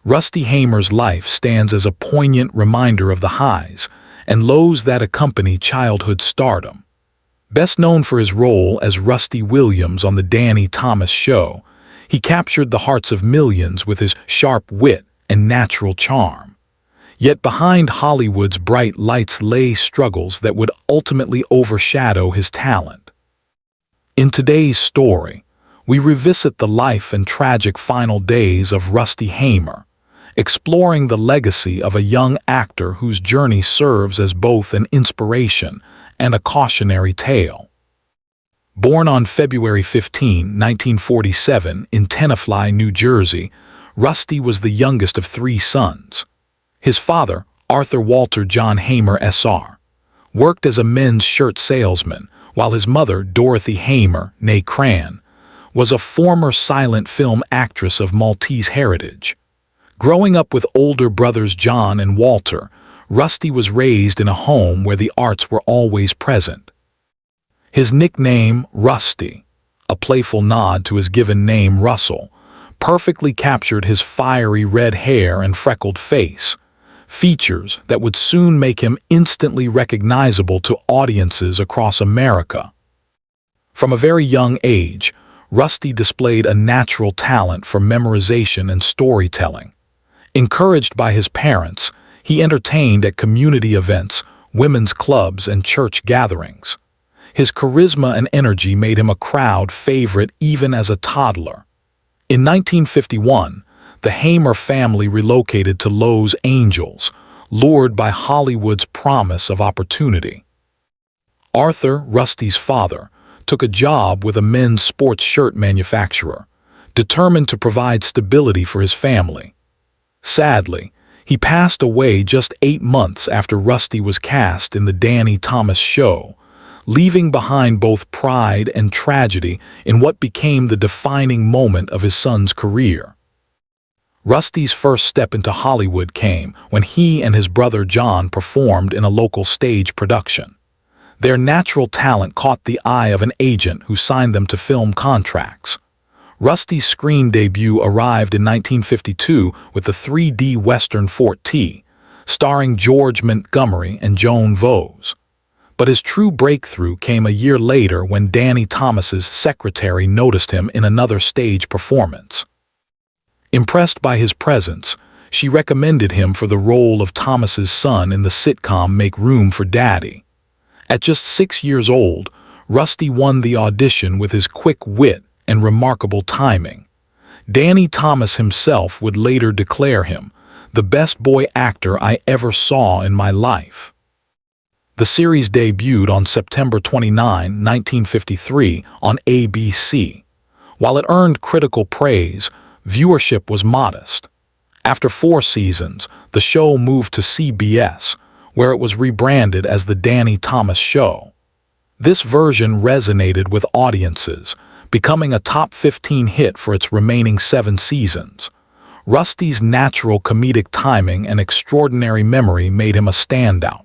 Rusty Hamer's life stands as a poignant reminder of the highs and lows that accompany childhood stardom. Best known for his role as Rusty Williams on The Danny Thomas Show, he captured the hearts of millions with his sharp wit and natural charm. Yet behind Hollywood's bright lights lay struggles that would ultimately overshadow his talent. In today's story, we revisit the life and tragic final days of Rusty Hamer, exploring the legacy of a young actor whose journey serves as both an inspiration and a cautionary tale. Born on February 15, 1947, in Tenafly, New Jersey, Rusty was the youngest of three sons. His father, Arthur Walter John Hamer Sr., worked as a men's shirt salesman, while his mother, Dorothy Hamer, née Cran, was a former silent film actress of Maltese heritage. Growing up with older brothers John and Walter, Rusty was raised in a home where the arts were always present. His nickname, Rusty, a playful nod to his given name Russell, perfectly captured his fiery red hair and freckled face, features that would soon make him instantly recognizable to audiences across America. From a very young age, Rusty displayed a natural talent for memorization and storytelling. Encouraged by his parents, he entertained at community events, women's clubs, and church gatherings. His charisma and energy made him a crowd favorite even as a toddler. In 1951, the Hamer family relocated to Los Angeles, lured by Hollywood's promise of opportunity. Arthur, Rusty's father, took a job with a men's sports shirt manufacturer, determined to provide stability for his family. Sadly, he passed away just 8 months after Rusty was cast in The Danny Thomas Show, leaving behind both pride and tragedy in what became the defining moment of his son's career. Rusty's first step into Hollywood came when he and his brother John performed in a local stage production. Their natural talent caught the eye of an agent who signed them to film contracts. Rusty's screen debut arrived in 1952 with the 3D Western Fort T, starring George Montgomery and Joan Vose. But his true breakthrough came a year later when Danny Thomas's secretary noticed him in another stage performance. Impressed by his presence, she recommended him for the role of Thomas's son in the sitcom Make Room for Daddy. At just 6 years old, Rusty won the audition with his quick wit and remarkable timing. Danny Thomas himself would later declare him the best boy actor I ever saw in my life. The series debuted on September 29, 1953, on ABC. While it earned critical praise, viewership was modest. After 4 seasons, the show moved to CBS, where it was rebranded as The Danny Thomas Show. This version resonated with audiences, becoming a top 15 hit for its remaining 7 seasons. Rusty's natural comedic timing and extraordinary memory made him a standout.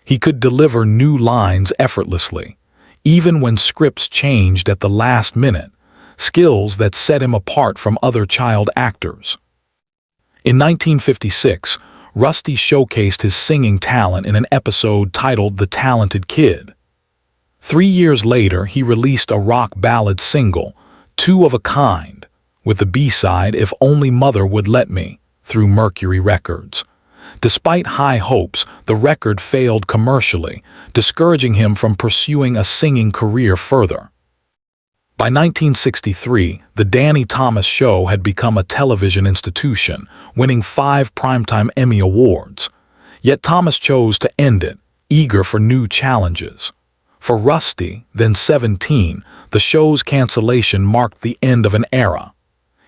He could deliver new lines effortlessly, even when scripts changed at the last minute, skills that set him apart from other child actors. In 1956, Rusty showcased his singing talent in an episode titled The Talented Kid. 3 years later, he released a rock ballad single, Two of a Kind, with the B-side If Only Mother Would Let Me, through Mercury Records. Despite high hopes, the record failed commercially, discouraging him from pursuing a singing career further. By 1963, The Danny Thomas Show had become a television institution, winning 5 Primetime Emmy Awards. Yet Thomas chose to end it, eager for new challenges. For Rusty, then 17, the show's cancellation marked the end of an era.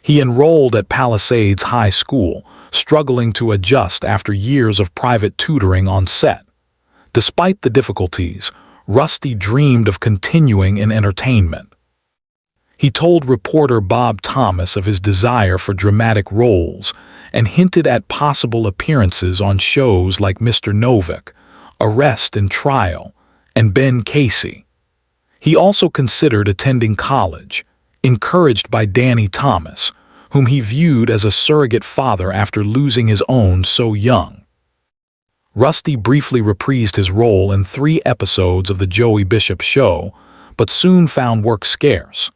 He enrolled at Palisades High School, struggling to adjust after years of private tutoring on set. Despite the difficulties, Rusty dreamed of continuing in entertainment. He told reporter Bob Thomas of his desire for dramatic roles and hinted at possible appearances on shows like Mr. Novick, Arrest and Trial, and Ben Casey. He also considered attending college, encouraged by Danny Thomas, whom he viewed as a surrogate father after losing his own so young. Rusty briefly reprised his role in 3 episodes of The Joey Bishop Show, but soon found work scarce.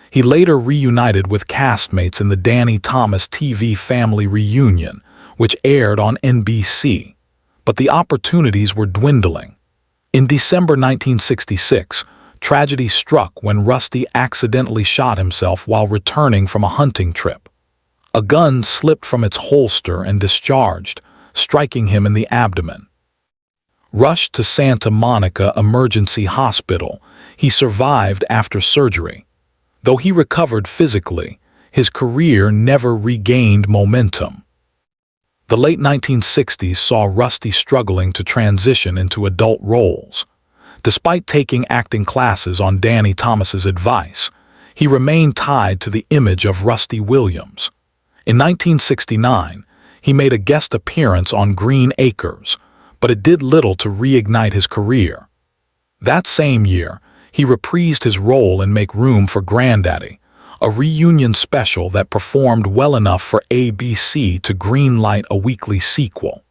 He later reunited with castmates in the Danny Thomas TV Family Reunion, which aired on NBC, but the opportunities were dwindling. In December 1966, tragedy struck when Rusty accidentally shot himself while returning from a hunting trip. A gun slipped from its holster and discharged, striking him in the abdomen. Rushed to Santa Monica Emergency Hospital, he survived after surgery. Though he recovered physically, his career never regained momentum. The late 1960s saw Rusty struggling to transition into adult roles. Despite taking acting classes on Danny Thomas's advice, he remained tied to the image of Rusty Williams. In 1969, he made a guest appearance on Green Acres, but it did little to reignite his career. That same year, he reprised his role in Make Room for Granddaddy, a reunion special that performed well enough for ABC to greenlight a weekly sequel.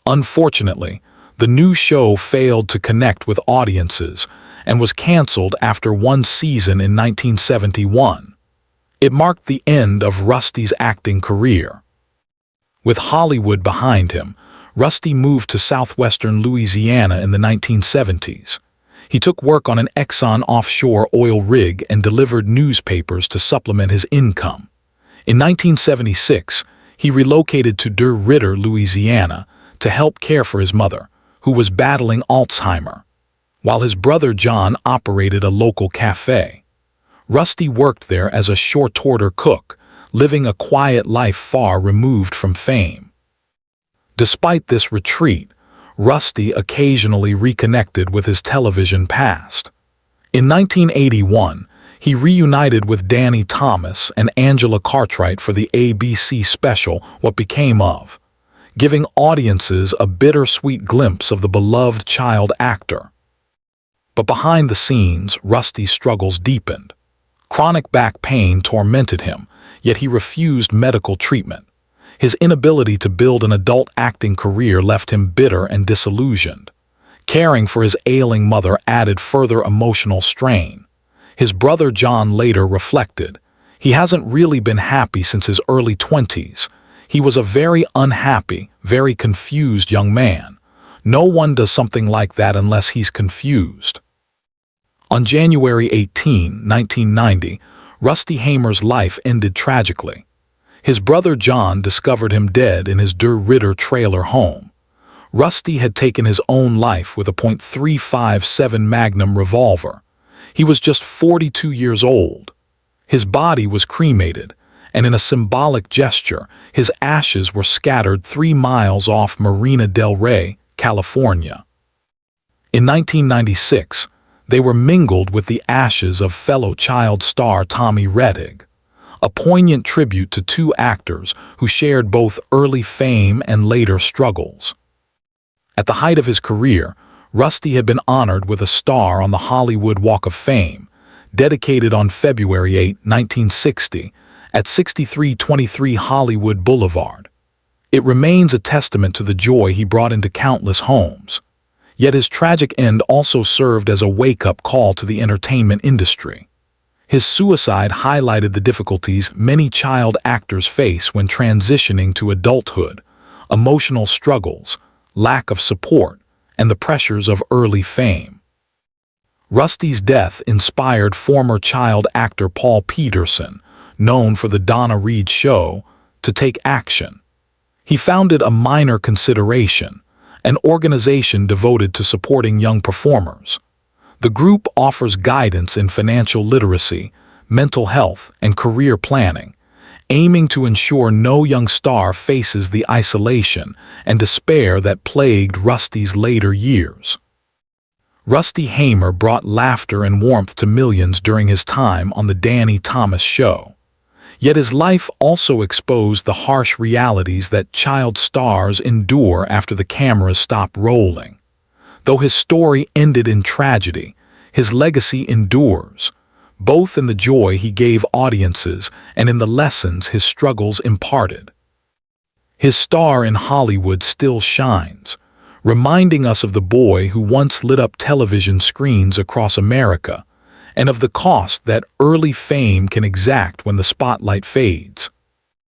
Unfortunately, the new show failed to connect with audiences and was canceled after 1 season in 1971. It marked the end of Rusty's acting career. With Hollywood behind him, Rusty moved to southwestern Louisiana in the 1970s. He took work on an Exxon offshore oil rig and delivered newspapers to supplement his income. In 1976, he relocated to Der Ritter, Louisiana, to help care for his mother, who was battling Alzheimer, while his brother John operated a local cafe. Rusty worked there as a short-order cook, living a quiet life far removed from fame. Despite this retreat, Rusty occasionally reconnected with his television past. In 1981, he reunited with Danny Thomas and Angela Cartwright for the ABC special What Became Of, giving audiences a bittersweet glimpse of the beloved child actor. But behind the scenes, Rusty's struggles deepened. Chronic back pain tormented him, yet he refused medical treatment. His inability to build an adult acting career left him bitter and disillusioned. Caring for his ailing mother added further emotional strain. His brother John later reflected, "He hasn't really been happy since his early 20s. He was a very unhappy, very confused young man. No one does something like that unless he's confused." On January 18, 1990, Rusty Hamer's life ended tragically. His brother John discovered him dead in his Der Ritter trailer home. Rusty had taken his own life with a .357 Magnum revolver. He was just 42 years old. His body was cremated, and in a symbolic gesture, his ashes were scattered 3 miles off Marina del Rey, California. In 1996, they were mingled with the ashes of fellow child star Tommy Rettig, a poignant tribute to 2 actors who shared both early fame and later struggles. At the height of his career, Rusty had been honored with a star on the Hollywood Walk of Fame, dedicated on February 8, 1960, at 6323 Hollywood Boulevard. It remains a testament to the joy he brought into countless homes. Yet his tragic end also served as a wake-up call to the entertainment industry. His suicide highlighted the difficulties many child actors face when transitioning to adulthood: emotional struggles, lack of support, and the pressures of early fame. Rusty's death inspired former child actor Paul Peterson, known for the Donna Reed Show, to take action. He founded A Minor Consideration, an organization devoted to supporting young performers. The group offers guidance in financial literacy, mental health, and career planning, aiming to ensure no young star faces the isolation and despair that plagued Rusty's later years. Rusty Hamer brought laughter and warmth to millions during his time on The Danny Thomas Show. Yet his life also exposed the harsh realities that child stars endure after the cameras stop rolling. Though his story ended in tragedy, his legacy endures, both in the joy he gave audiences and in the lessons his struggles imparted. His star in Hollywood still shines, reminding us of the boy who once lit up television screens across America and of the cost that early fame can exact when the spotlight fades.